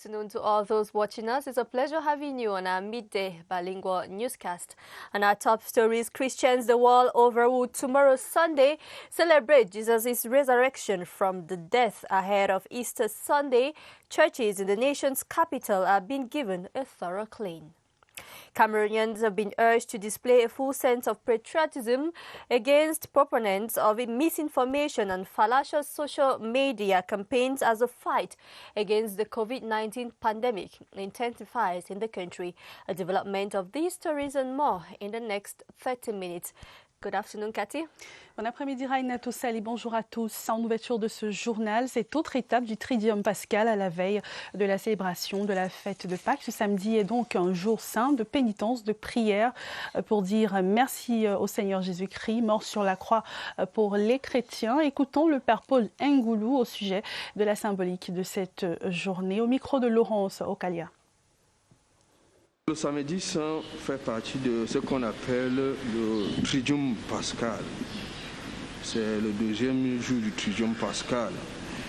afternoon to all those watching us. It's a pleasure having you on our midday bilingual newscast. And our top stories: Christians the world over will tomorrow Sunday celebrate Jesus' resurrection from the death ahead of Easter Sunday. Churches in the nation's capital are being given a thorough clean. Cameroonians have been urged to display a full sense of patriotism against proponents of misinformation and fallacious social media campaigns as the fight against the COVID-19 pandemic intensifies in the country. A development of these stories and more in the next 30 minutes. Good afternoon, Cathy. Bon après-midi, Raina Tossel, et bonjour à tous. En ouverture de ce journal, cette autre étape du Tridium Pascal à la veille de la célébration de la fête de Pâques. Ce samedi est donc un jour saint de pénitence, de prière pour dire merci au Seigneur Jésus-Christ, mort sur la croix pour les chrétiens. Écoutons le Père Paul Ngoulou au sujet de la symbolique de cette journée. Au micro de Laurence Okalia. Le samedi saint fait partie de ce qu'on appelle le Tridium Pascal. C'est le deuxième jour du Tridium Pascal.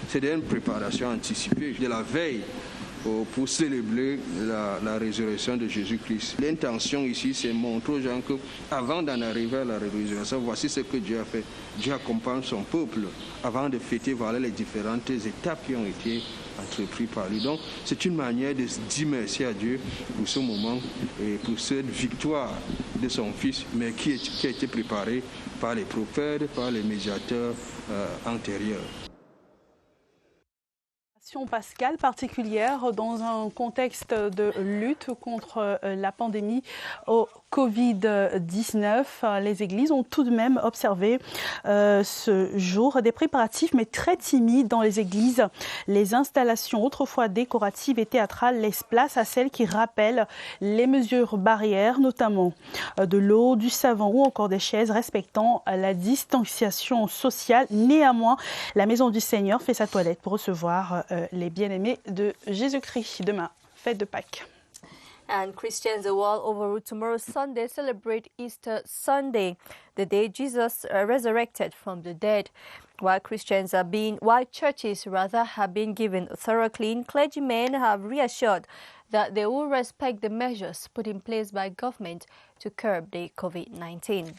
C'est une préparation anticipée de la veille pour célébrer la résurrection de Jésus-Christ. L'intention ici, c'est montrer aux gens qu'avant d'en arriver à la résurrection, voici ce que Dieu a fait. Dieu accompagne son peuple avant de fêter voilà les différentes étapes qui ont été entreprises par lui. Donc, c'est une manière de dire merci à Dieu pour ce moment et pour cette victoire de son Fils, mais qui a été préparée par les prophètes, par les médiateurs antérieurs. Pascal particulière dans un contexte de lutte contre la pandémie au Covid-19. Les églises ont tout de même observé ce jour des préparatifs, mais très timides dans les églises. Les installations autrefois décoratives et théâtrales laissent place à celles qui rappellent les mesures barrières, notamment de l'eau, du savon ou encore des chaises respectant la distanciation sociale. Néanmoins, la Maison du Seigneur fait sa toilette pour recevoir les bien-aimés de Jésus-Christ. Demain, fête de Pâques. And Christians the world over tomorrow Sunday celebrate Easter Sunday, the day Jesus resurrected from the dead. While churches have been given a thorough clean, clergymen have reassured that they will respect the measures put in place by government to curb the COVID-19.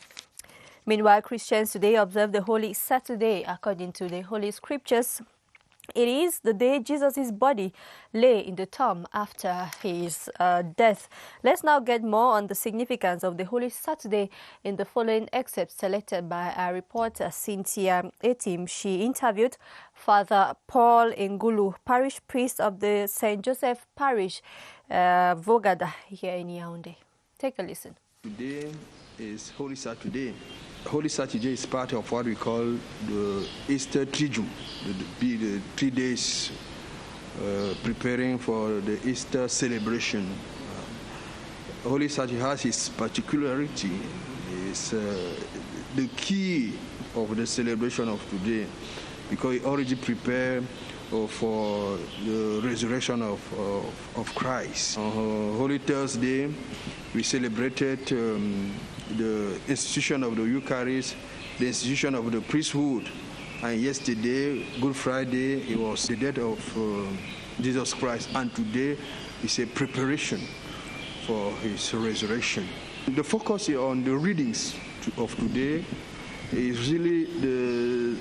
Meanwhile, Christians today observe the Holy Saturday according to the Holy Scriptures. It is the day Jesus' body lay in the tomb after his death. Let's now get more on the significance of the Holy Saturday in the following excerpt selected by our reporter Cynthia Etim. She interviewed Father Paul Ngoulou, parish priest of the St. Joseph Parish, Vogada, here in Yaoundé. Take a listen. Today is Holy Saturday. Holy Saturday is part of what we call the Easter Triduum, the 3 days preparing for the Easter celebration. Holy Saturday has its particularity. It's the key of the celebration of today because it already prepared for the resurrection of Christ. On Holy Thursday, we celebrated the institution of the Eucharist, the institution of the priesthood. And yesterday, Good Friday, it was the death of Jesus Christ. And today is a preparation for his resurrection. The focus on the readings of today is really the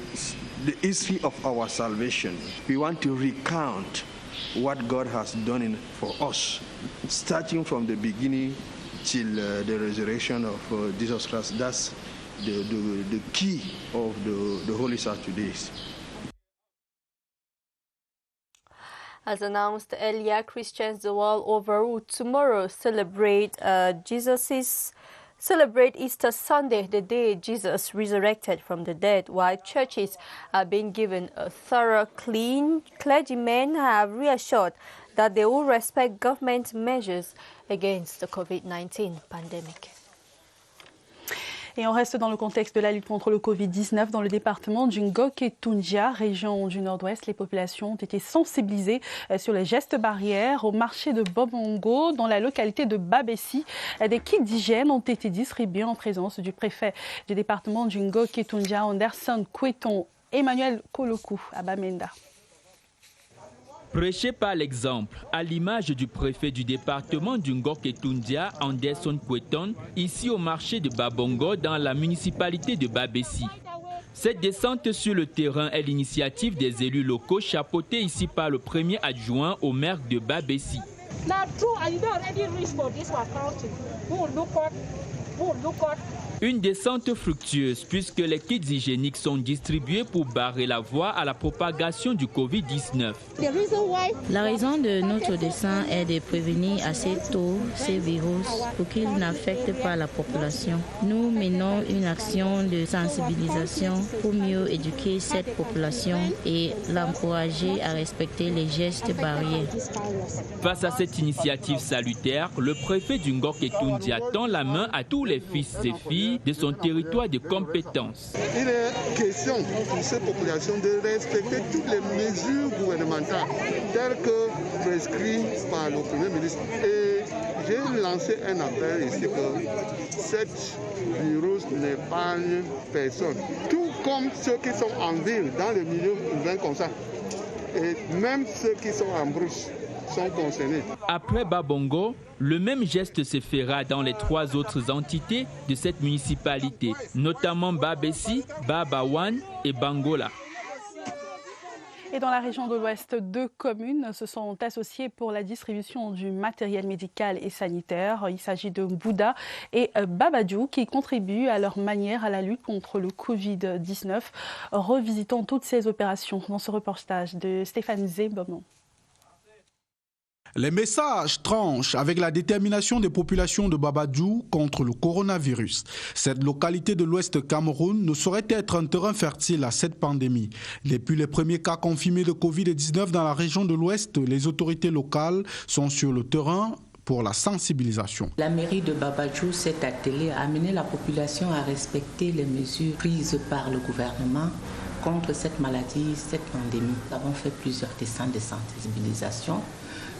history of our salvation. We want to recount what God has done for us, starting from the beginning till the resurrection of Jesus Christ. That's the key of the Holy Saturdays. As announced earlier, Christians the world over will tomorrow celebrate Easter Sunday, the day Jesus resurrected from the dead. While churches are being given a thorough clean, clergymen have reassured that they will respect government measures against the COVID-19 pandemic. Et on reste dans le contexte de la lutte contre le Covid-19 dans le département du Ngok-et-Toundia, région du Nord-Ouest. Les populations ont été sensibilisées sur les gestes barrières au marché de Bobongo, dans la localité de Babessi. Des kits d'hygiène ont été distribués en présence du préfet du département du Ngok-et-Toundia, Anderson Kweton, Emmanuel Koloku, à Bamenda. Prêcher par l'exemple, à l'image du préfet du département du Ngor-Ketundia, Anderson Kweton, ici au marché de Babongo dans la municipalité de Babessi. Cette descente sur le terrain est l'initiative des élus locaux chapeautés ici par le premier adjoint au maire de Babessi. Une descente fructueuse puisque les kits hygiéniques sont distribués pour barrer la voie à la propagation du Covid-19. La raison de notre descente est de prévenir assez tôt ces virus pour qu'ils n'affectent pas la population. Nous menons une action de sensibilisation pour mieux éduquer cette population et l'encourager à respecter les gestes barrières. Face à cette initiative salutaire, le préfet du Ngor-Ketundia tend la main à tous les fils et filles de son territoire de compétence. Il est question pour ces populations de respecter toutes les mesures gouvernementales telles que prescrites par le Premier ministre. Et j'ai lancé un appel ici que cette virus n'épargne personne. Tout comme ceux qui sont en ville, dans le milieu urbain comme ça. Et même ceux qui sont en brousse sont concernés. Après Babongo, le même geste se fera dans les 3 autres entités de cette municipalité, notamment Babessi, Babawan et Bangola. Et dans la région de l'Ouest, 2 communes se sont associées pour la distribution du matériel médical et sanitaire. Il s'agit de Bouda et Babadjou qui contribuent à leur manière à la lutte contre le Covid-19. Revisitons toutes ces opérations dans ce reportage de Stéphane Zébomon. Les messages tranchent avec la détermination des populations de Babadjou contre le coronavirus. Cette localité de l'Ouest Cameroun ne saurait être un terrain fertile à cette pandémie. Depuis les premiers cas confirmés de Covid-19 dans la région de l'Ouest, les autorités locales sont sur le terrain pour la sensibilisation. La mairie de Babadjou s'est attelée à amener la population à respecter les mesures prises par le gouvernement contre cette maladie, cette pandémie. Nous avons fait plusieurs dessins de sensibilisation.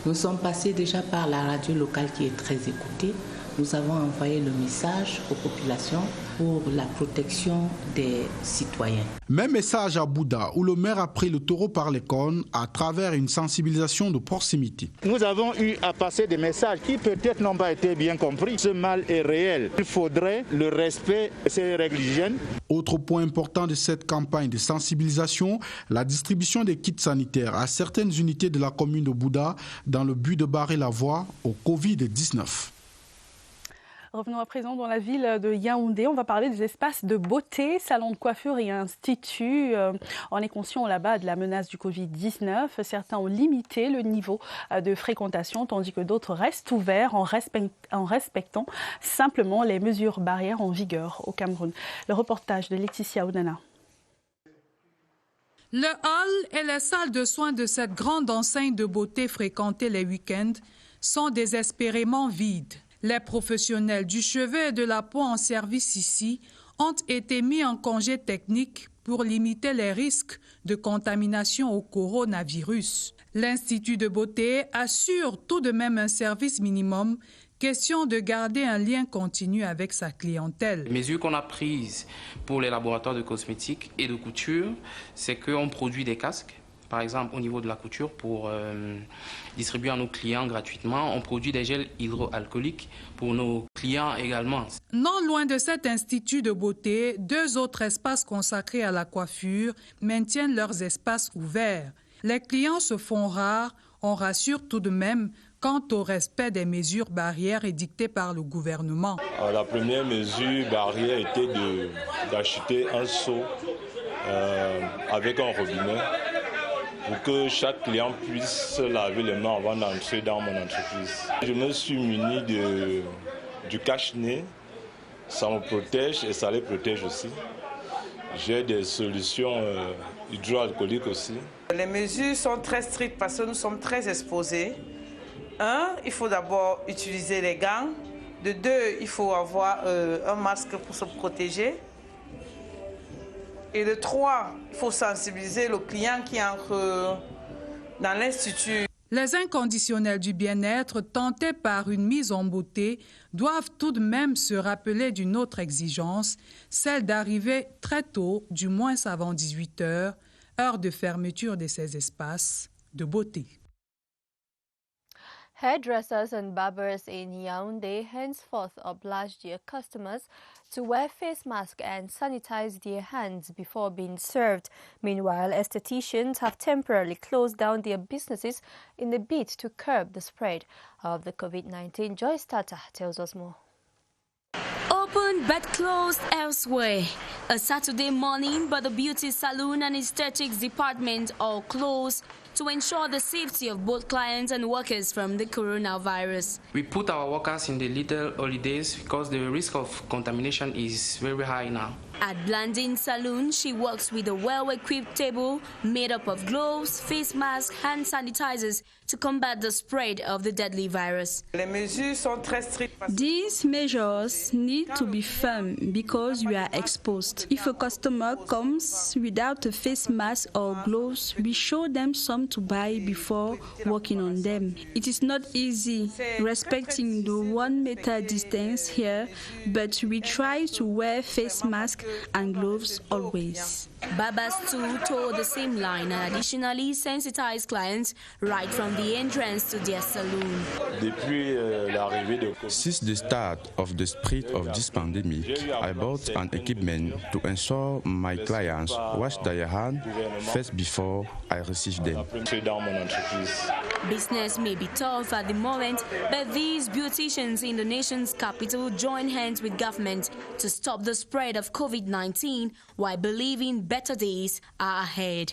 Nous sommes passés déjà par la radio locale qui est très écoutée. Nous avons envoyé le message aux populations pour la protection des citoyens. Même message à Bouda, où le maire a pris le taureau par les cornes à travers une sensibilisation de proximité. Nous avons eu à passer des messages qui peut-être n'ont pas été bien compris. Ce mal est réel. Il faudrait le respect de ces règles d'hygiène. Autre point important de cette campagne de sensibilisation, la distribution des kits sanitaires à certaines unités de la commune de Bouda dans le but de barrer la voie au Covid-19. Revenons à présent dans la ville de Yaoundé. On va parler des espaces de beauté, salons de coiffure et instituts. On est conscient là-bas de la menace du Covid-19. Certains ont limité le niveau de fréquentation, tandis que d'autres restent ouverts en respectant simplement les mesures barrières en vigueur au Cameroun. Le reportage de Laetitia Oudana. Le hall et les salles de soins de cette grande enseigne de beauté fréquentée les week-ends sont désespérément vides. Les professionnels du cheveu et de la peau en service ici ont été mis en congé technique pour limiter les risques de contamination au coronavirus. L'Institut de beauté assure tout de même un service minimum, question de garder un lien continu avec sa clientèle. Les mesures qu'on a prises pour les laboratoires de cosmétiques et de couture, c'est qu'on produit des casques. Par exemple, au niveau de la couture, pour distribuer à nos clients gratuitement, on produit des gels hydroalcooliques pour nos clients également. Non loin de cet institut de beauté, 2 autres espaces consacrés à la coiffure maintiennent leurs espaces ouverts. Les clients se font rares, on rassure tout de même quant au respect des mesures barrières édictées par le gouvernement. La première mesure barrière était d'acheter un seau avec un robinet, pour que chaque client puisse se laver les mains avant d'entrer dans mon entreprise. Je me suis muni du cache-nez, ça me protège et ça les protège aussi. J'ai des solutions hydroalcooliques aussi. Les mesures sont très strictes parce que nous sommes très exposés. 1, il faut d'abord utiliser les gants. De 2, il faut avoir un masque pour se protéger. Et de 3, il faut sensibiliser le client qui entre dans l'institut. Les inconditionnels du bien-être tentés par une mise en beauté doivent tout de même se rappeler d'une autre exigence, celle d'arriver très tôt, du moins avant 18h, heure de fermeture de ces espaces de beauté. Hairdressers and barbers in Yaoundé henceforth oblige their customers to wear face masks and sanitize their hands before being served. Meanwhile, estheticians have temporarily closed down their businesses in a bid to curb the spread of the COVID-19. Joyce Tata tells us more. Open but closed elsewhere. A Saturday morning, but the beauty salon and aesthetics department are closed to ensure the safety of both clients and workers from the coronavirus. We put our workers in the little holidays because the risk of contamination is very high now. At Blandine Saloon, she works with a well-equipped table made up of gloves, face masks, hand sanitizers to combat the spread of the deadly virus. These measures need to be firm because we are exposed. If a customer comes without a face mask or gloves, we show them some to buy before working on them. It is not easy respecting the 1 meter distance here, but we try to wear face masks and gloves always. Barbers too toe the same line and additionally sensitize clients right from the entrance to their saloon. Since the start of the spread of this pandemic, I bought an equipment to ensure my clients wash their hands first before I receive them. Business may be tough at the moment, but these beauticians in the nation's capital join hands with government to stop the spread of COVID-19 while believing better days are ahead.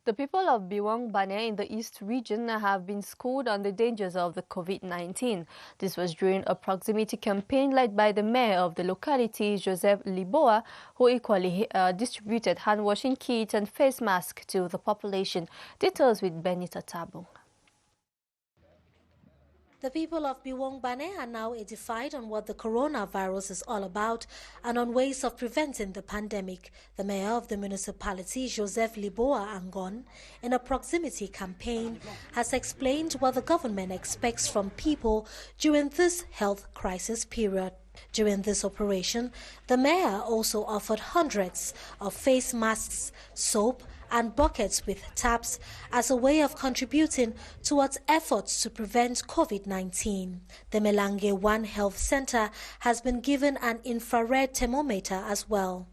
The people of Biwong Bane in the East region have been schooled on the dangers of the COVID-19. This was during a proximity campaign led by the mayor of the locality, Joseph Liboa, who equally distributed hand-washing kits and face masks to the population. Details with Benita Tabo. The people of Biwong Bane are now edified on what the coronavirus is all about and on ways of preventing the pandemic. The mayor of the municipality, Joseph Liboa Angon, in a proximity campaign, has explained what the government expects from people during this health crisis period. During this operation, the mayor also offered hundreds of face masks, soap, and buckets with taps as a way of contributing towards efforts to prevent COVID-19. The Melange One Health Center has been given an infrared thermometer as well.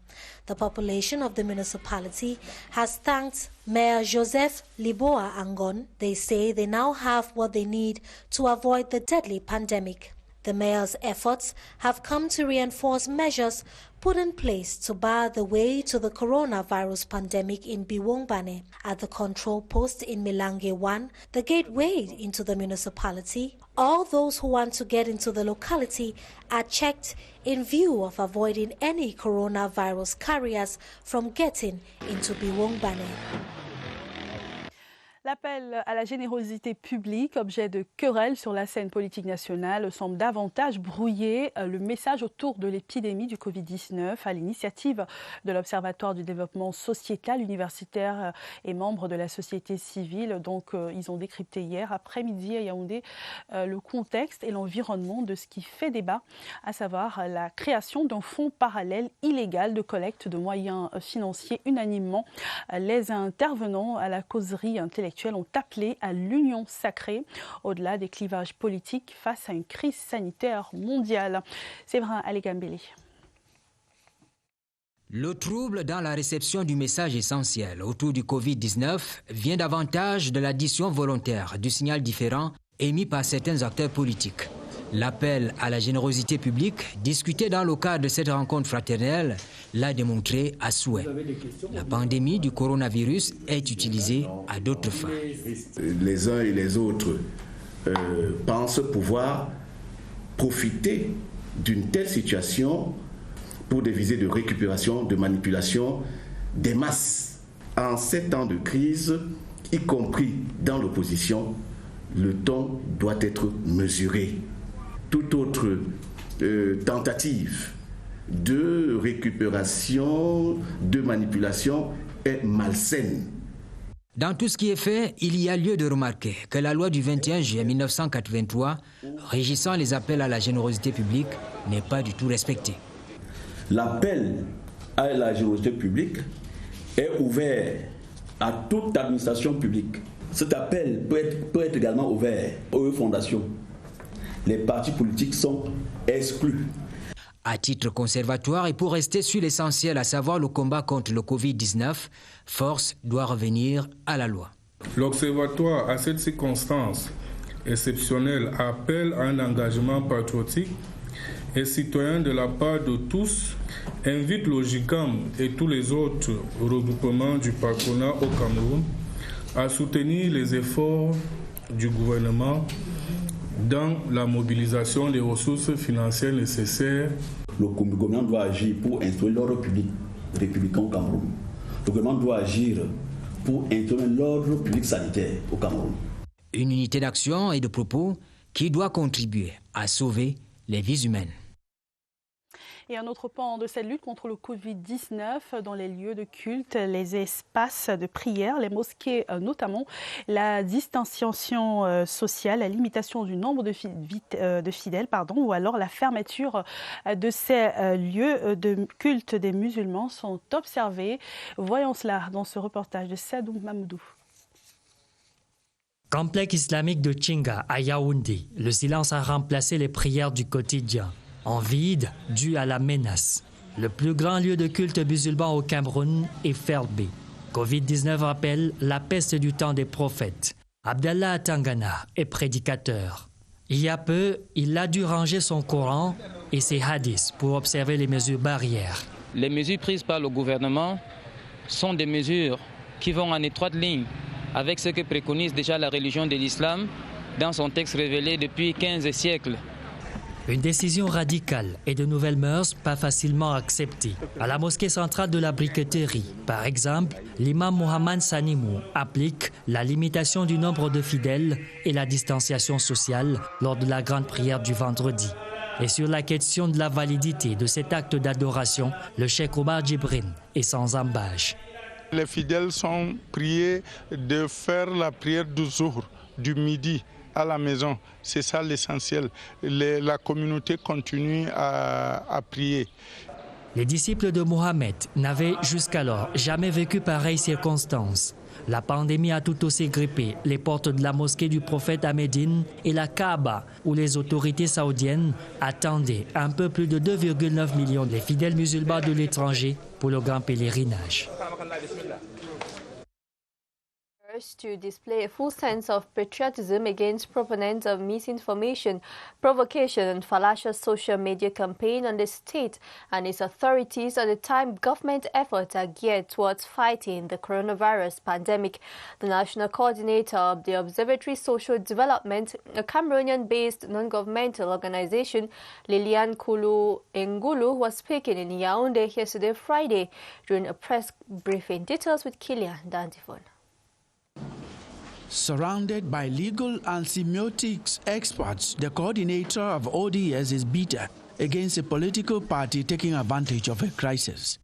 The population of the municipality has thanked Mayor Joseph Liboa Angon. They say they now have what they need to avoid the deadly pandemic. The mayor's efforts have come to reinforce measures put in place to bar the way to the coronavirus pandemic in Biwong Bane. At the control post in Melange 1, the gateway into the municipality, all those who want to get into the locality are checked in view of avoiding any coronavirus carriers from getting into Biwong Bane. L'appel à la générosité publique, objet de querelle sur la scène politique nationale, semble davantage brouiller le message autour de l'épidémie du Covid-19 à l'initiative de l'Observatoire du développement sociétal, universitaire et membre de la société civile. Donc, ils ont décrypté hier après-midi à Yaoundé le contexte et l'environnement de ce qui fait débat, à savoir la création d'un fonds parallèle illégal de collecte de moyens financiers. Unanimement, les intervenants à la causerie intellectuelle ont appelé à l'union sacrée au-delà des clivages politiques face à une crise sanitaire mondiale. Séverin Alégambélé. Le trouble dans la réception du message essentiel autour du Covid-19 vient davantage de l'addition volontaire du signal différent émis par certains acteurs politiques. L'appel à la générosité publique, discuté dans le cadre de cette rencontre fraternelle, l'a démontré à souhait. La pandémie du coronavirus est utilisée à d'autres fins. Les uns et les autres pensent pouvoir profiter d'une telle situation pour des visées de récupération, de manipulation des masses. En ces temps de crise, y compris dans l'opposition, le ton doit être mesuré. Toute autre tentative de récupération, de manipulation est malsaine. Dans tout ce qui est fait, il y a lieu de remarquer que la loi du 21 juillet 1983, régissant les appels à la générosité publique, n'est pas du tout respectée. L'appel à la générosité publique est ouvert à toute administration publique. Cet appel peut être également ouvert aux fondations. Les partis politiques sont exclus. À titre conservatoire et pour rester sur l'essentiel, à savoir le combat contre le Covid-19, force doit revenir à la loi. L'Observatoire, à cette circonstance exceptionnelle, appelle à un engagement patriotique et citoyen de la part de tous, invite le GICAM et tous les autres regroupements du patronat au Cameroun à soutenir les efforts du gouvernement dans la mobilisation des ressources financières nécessaires. Le gouvernement doit agir pour instaurer l'ordre public républicain au Cameroun. Le gouvernement doit agir pour instaurer l'ordre public sanitaire au Cameroun. Une unité d'action et de propos qui doit contribuer à sauver les vies humaines. Et un autre pan de cette lutte contre le Covid-19 dans les lieux de culte, les espaces de prière, les mosquées notamment, la distanciation sociale, la limitation du nombre de fidèles, ou alors la fermeture de ces lieux de culte des musulmans sont observés. Voyons cela dans ce reportage de Sadou Mamoudou. Complexe islamique de Tchinga à Yaoundé, le silence a remplacé les prières du quotidien. En vide, dû à la menace. Le plus grand lieu de culte musulman au Cameroun est fermé. Covid-19 rappelle la peste du temps des prophètes. Abdallah Tangana est prédicateur. Il y a peu, il a dû ranger son Coran et ses hadiths pour observer les mesures barrières. Les mesures prises par le gouvernement sont des mesures qui vont en étroite ligne avec ce que préconise déjà la religion de l'islam dans son texte révélé depuis 15 siècles. Une décision radicale et de nouvelles mœurs pas facilement acceptées. À la mosquée centrale de la briqueterie, par exemple, l'imam Mohamed Sanimou applique la limitation du nombre de fidèles et la distanciation sociale lors de la grande prière du vendredi. Et sur la question de la validité de cet acte d'adoration, le cheikh Omar Djibrin est sans embâche. Les fidèles sont priés de faire la prière du jour, du midi, à la maison. C'est ça l'essentiel. La communauté continue à prier. Les disciples de Mohammed n'avaient jusqu'alors jamais vécu pareille circonstance. La pandémie a tout aussi grippé les portes de la mosquée du prophète à Médine et la Kaaba, où les autorités saoudiennes attendaient un peu plus de 2,9 millions de fidèles musulmans de l'étranger pour le grand pèlerinage. To display a full sense of patriotism against proponents of misinformation, provocation and fallacious social media campaign on the state and its authorities at the time government efforts are geared towards fighting the coronavirus pandemic. The national coordinator of the Observatory Social Development, a Cameroonian-based non-governmental organization, Liliane Kulu Ngulu, was speaking in Yaoundé yesterday, Friday, during a press briefing. Details with Kilian Dantifon. Surrounded by legal and semiotics experts, the coordinator of ODS is bitter against a political party taking advantage of a crisis.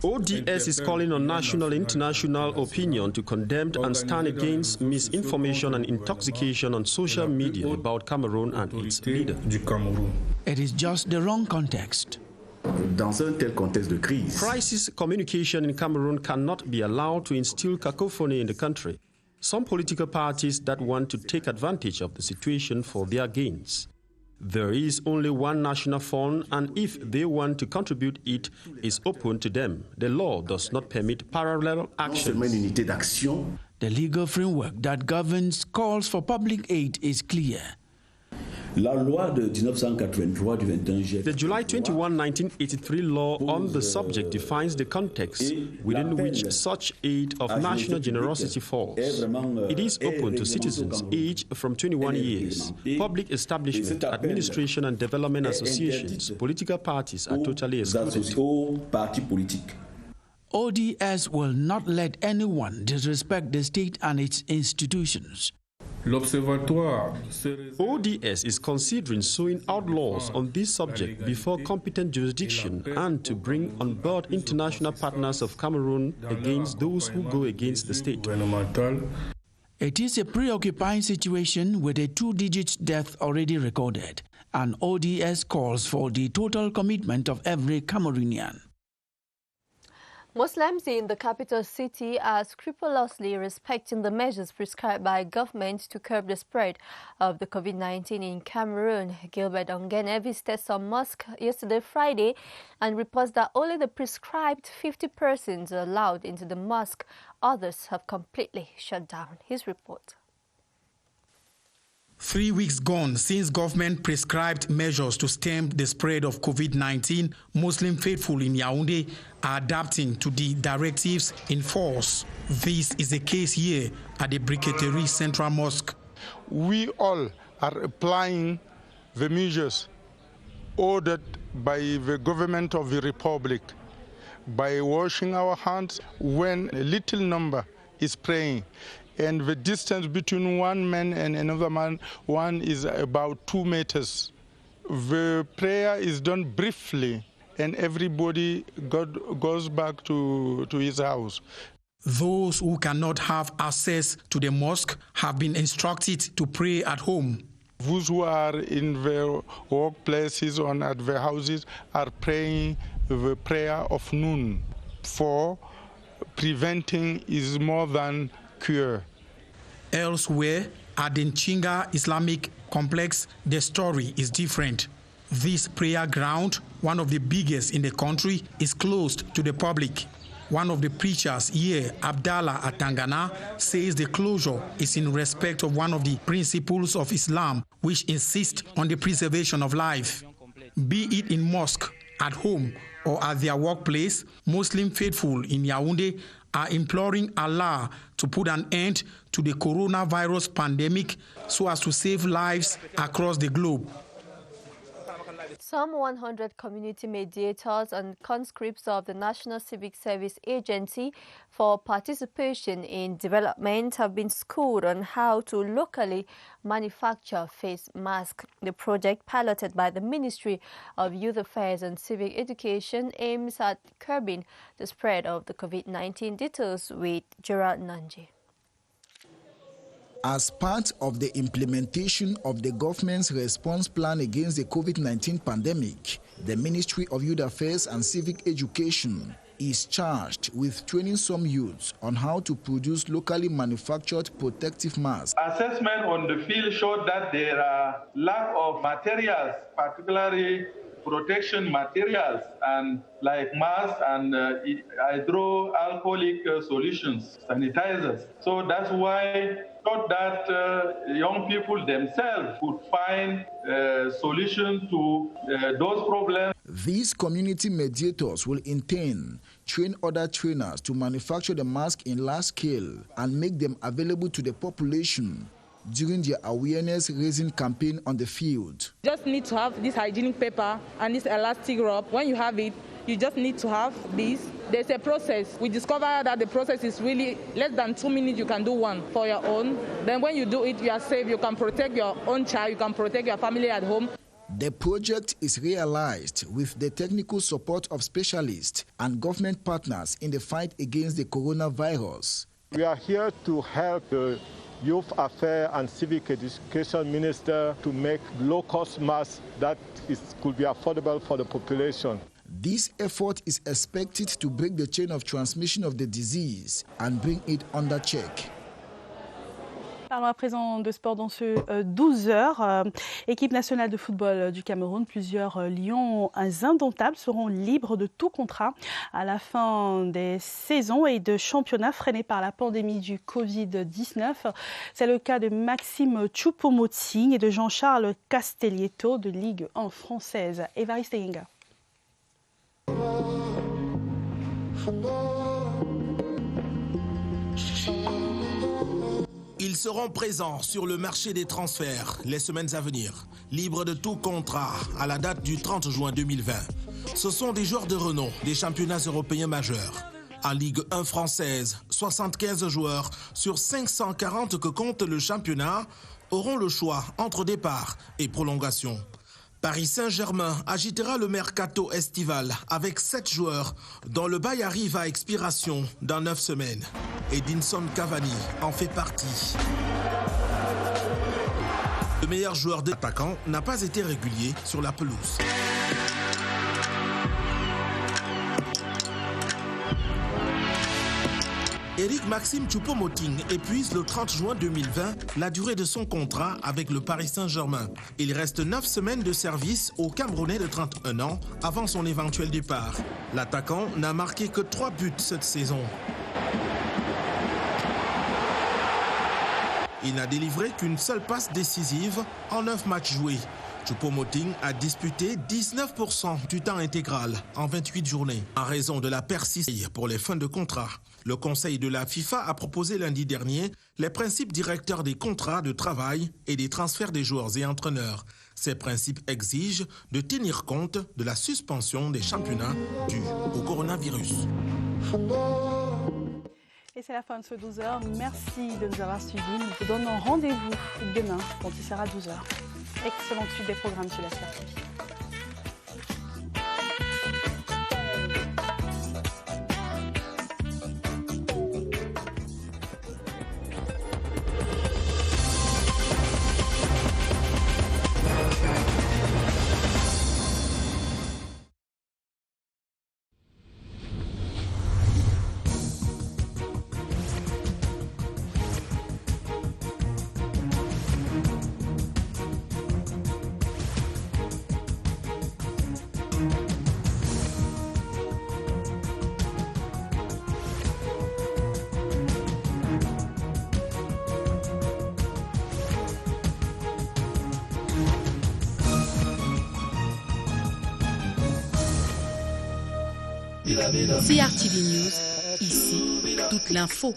ODS is calling on national and international opinion to condemn and stand against misinformation and intoxication on social media about Cameroon and its leader. It is just the wrong context. Dans un tel contexte de crise, crisis communication in Cameroon cannot be allowed to instill cacophony in the country. Some political parties that want to take advantage of the situation for their gains. There is only one national fund, and if they want to contribute, it is open to them. The law does not permit parallel action. The legal framework that governs calls for public aid is clear. La loi de 1983 du 21 juillet. The July 21, 1983 law on the subject defines the context within which such aid of national generosity falls. It is open to citizens aged from 21 years. Public establishment, administration and development associations, political parties are totally excluded. ODS will not let anyone disrespect the state and its institutions. ODS is considering sowing outlaws on this subject before competent jurisdiction and to bring on board international partners of Cameroon against those who go against the state. It is a preoccupying situation with a 2-digit death already recorded, and ODS calls for the total commitment of every Cameroonian. Muslims in the capital city are scrupulously respecting the measures prescribed by government to curb the spread of the COVID-19 in Cameroon. Gilbert Ongene visited some mosque yesterday Friday and reports that only the prescribed 50 persons are allowed into the mosque. Others have completely shut down. His report. 3 weeks gone since government prescribed measures to stem the spread of COVID-19, Muslim faithful in Yaoundé are adapting to the directives in force. This is the case here at the Briqueterie Central Mosque. We all are applying the measures ordered by the government of the Republic by washing our hands when a little number is praying. And the distance between one man and another man, one is about 2 meters. The prayer is done briefly, and everybody goes back to his house. Those who cannot have access to the mosque have been instructed to pray at home. Those who are in their workplaces or at their houses are praying the prayer of noon, for preventing is more than cure. Elsewhere, at the Nchinga Islamic Complex, the story is different. This prayer ground, one of the biggest in the country, is closed to the public. One of the preachers here, Abdallah Atangana, says the closure is in respect of one of the principles of Islam, which insists on the preservation of life. Be it in mosque, at home, or at their workplace, Muslim faithful in Yaoundé are imploring Allah to put an end to the coronavirus pandemic so as to save lives across the globe. Some 100 community mediators and conscripts of the National Civic Service Agency for participation in development have been schooled on how to locally manufacture face masks. The project, piloted by the Ministry of Youth Affairs and Civic Education, aims at curbing the spread of the COVID-19. Details with Gerard Nanji. As part of the implementation of the government's response plan against the COVID-19 pandemic, the Ministry of Youth Affairs and Civic Education is charged with training some youths on how to produce locally manufactured protective masks. Assessment on the field showed that there are lack of materials, particularly protection materials, and like masks and hydroalcoholic solutions, sanitizers. So that's why thought that young people themselves could find solutions to those problems. These community mediators will in turn train other trainers to manufacture the mask in large scale and make them available to the population during their awareness-raising campaign on the field. You just need to have this hygienic paper and this elastic rope. When you have it, you just need to have this. There's a process. We discovered that the process is really less than 2 minutes. You can do one for your own. Then when you do it, you are safe. You can protect your own child. You can protect your family at home. The project is realized with the technical support of specialists and government partners in the fight against the coronavirus. We are here to help the Youth Affairs and Civic Education Minister to make low-cost masks that could be affordable for the population. This effort is expected to break the chain of transmission of the disease and bring it under check. Parlons à présent de sport dans ce 12h. Équipe nationale de football du Cameroun, plusieurs lions indomptables seront libres de tout contrat à la fin des saisons et de championnats freinés par la pandémie du Covid-19. C'est le cas de Maxime Choupo-Moting et de Jean-Charles Castelletto de Ligue 1 française. Évariste Yenga. Ils seront présents sur le marché des transferts les semaines à venir, libres de tout contrat à la date du 30 juin 2020. Ce sont des joueurs de renom des championnats européens majeurs. En Ligue 1 française, 75 joueurs sur 540 que compte le championnat auront le choix entre départ et prolongation. Paris Saint-Germain agitera le mercato estival avec 7 joueurs dont le bail arrive à expiration dans 9 semaines. Edinson Cavani en fait partie. Le meilleur joueur d'attaquant n'a pas été régulier sur la pelouse. Éric Maxime Choupo-Moting épuise le 30 juin 2020 la durée de son contrat avec le Paris Saint-Germain. Il reste 9 semaines de service au Camerounais de 31 ans avant son éventuel départ. L'attaquant n'a marqué que 3 buts cette saison. Il n'a délivré qu'une seule passe décisive en 9 matchs joués. Choupo-Moting a disputé 19% du temps intégral en 28 journées. En raison de la persistance pour les fins de contrat, le Conseil de la FIFA a proposé lundi dernier les principes directeurs des contrats de travail et des transferts des joueurs et entraîneurs. Ces principes exigent de tenir compte de la suspension des championnats dus au coronavirus. Et c'est la fin de ce 12h. Merci de nous avoir suivis. Nous vous donnons rendez-vous demain quand il sera 12h. Excellente suite des programmes sur la TV. CRTV News, ici, toute l'info.